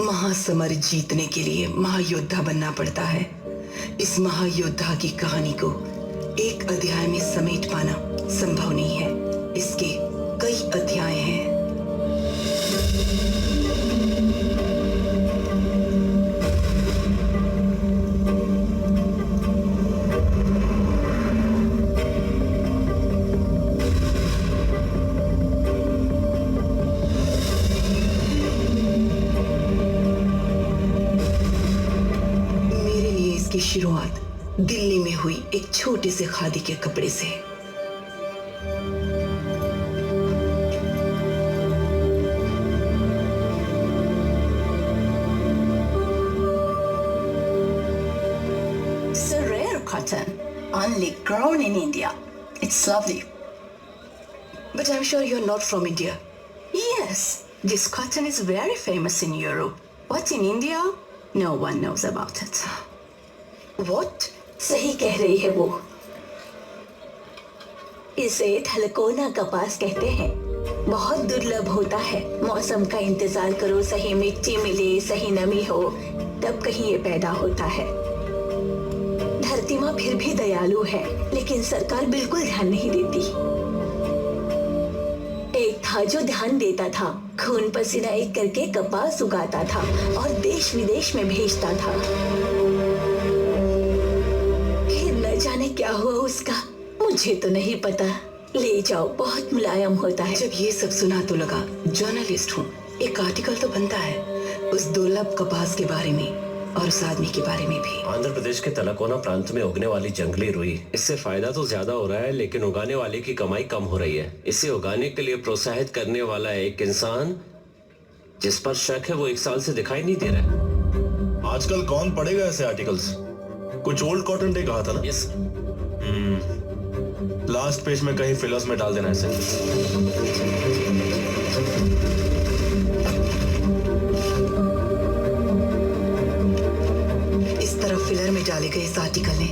महासमर जीतने के लिए महायोद्धा बनना पड़ता है। इस महायोद्धा की कहानी को एक अध्याय में समेट पाना संभव नहीं है। इसके कई अध्याय हैं। की शुरुआत दिल्ली में हुई एक छोटे से खादी के कपड़े से। It's a rare cotton, only grown in India. It's lovely. But I'm sure you're not from India. Yes, this cotton is very famous in Europe. But in India, no one knows about it. What? सही कह रही है वो। इसे थलकोना कपास कहते हैं। बहुत दुर्लभ होता है। मौसम का इंतजार करो, सही मिट्टी मिले, सही नमी हो, तब कहीं ये पैदा होता है। धरती माँ फिर भी दयालु है, लेकिन सरकार बिल्कुल ध्यान नहीं देती। एक था जो ध्यान देता था, खून पसीना एक करके कपास उगाता था और देश विदेश में भेजता था। जाने क्या हुआ उसका, मुझे तो नहीं पता। ले जाओ, बहुत मुलायम होता है। जब ये सब सुना तो लगा जर्नलिस्ट हूँ, एक आर्टिकल तो बनता है उस दुर्लभ कपास के बारे में और उस आदमी के बारे में भी। आंध्र प्रदेश के तलकोना प्रांत में उगने वाली जंगली रुई, इससे फायदा तो ज्यादा हो रहा है, लेकिन उगाने वाले की कमाई कम हो रही है। इसे उगाने के लिए प्रोत्साहित करने वाला एक इंसान जिस पर शक है वो 1 साल से दिखाई नहीं दे रहा है। आजकल कौन पढ़ेगा ऐसे आर्टिकल्स? कुछ ओल्ड कॉटन डे कहा था ना? यस। लास्ट पेज में कहीं फिलर्स में डाल देना इसे। इस तरह फिलर में डाले गए इस आर्टिकल ने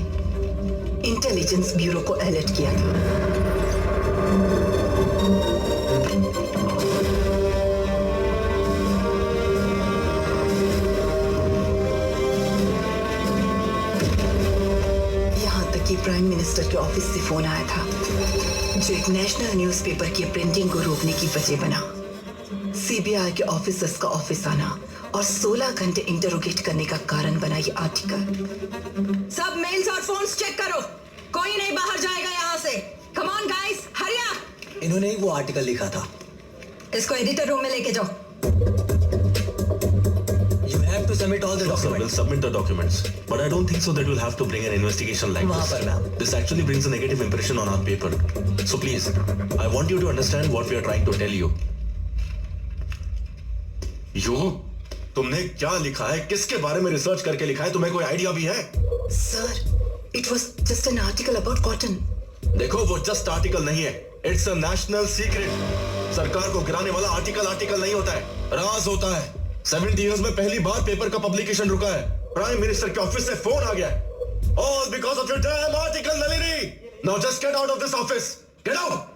इंटेलिजेंस ब्यूरो को अलर्ट किया था। कि प्राइम मिनिस्टर के ऑफिस से फोन आया था, जो एक नेशनल न्यूज़पेपर की प्रिंटिंग को रोकने की वजह बना। सीबीआई के ऑफिसर्स का ऑफिस आना और 16 घंटे इंटरोगेट करने का कारण बना ये आर्टिकल। सब मेल्स और फोन्स चेक करो, कोई नहीं बाहर जाएगा यहाँ से। Come on guys, hurry up. इन्होंने ही वो आर्टिकल लिखा था। इसको एडिटर रूम में लेके जाओ। You have to submit all the documents. We'll submit the documents, but I don't think so that we'll have to bring an investigation like वहाँ पर ma'am. this. This actually brings a negative impression on our paper. So please, I want you to understand what we are trying to tell you. तुमने क्या लिखा है? किसके बारे में research करके लिखा है? तुम्हें कोई आइडिया भी है? Sir, it was just an article about cotton. देखो, वो जस्ट आर्टिकल नहीं है। It's a national secret. सरकार को गिराने वाला आर्टिकल नहीं होता है, राज होता है। 70 years में पहली बार पेपर का पब्लिकेशन रुका है। प्राइम मिनिस्टर के ऑफिस से फोन आ गया है। All because of your damn article, Nalini. Now just get out of this office. Get out.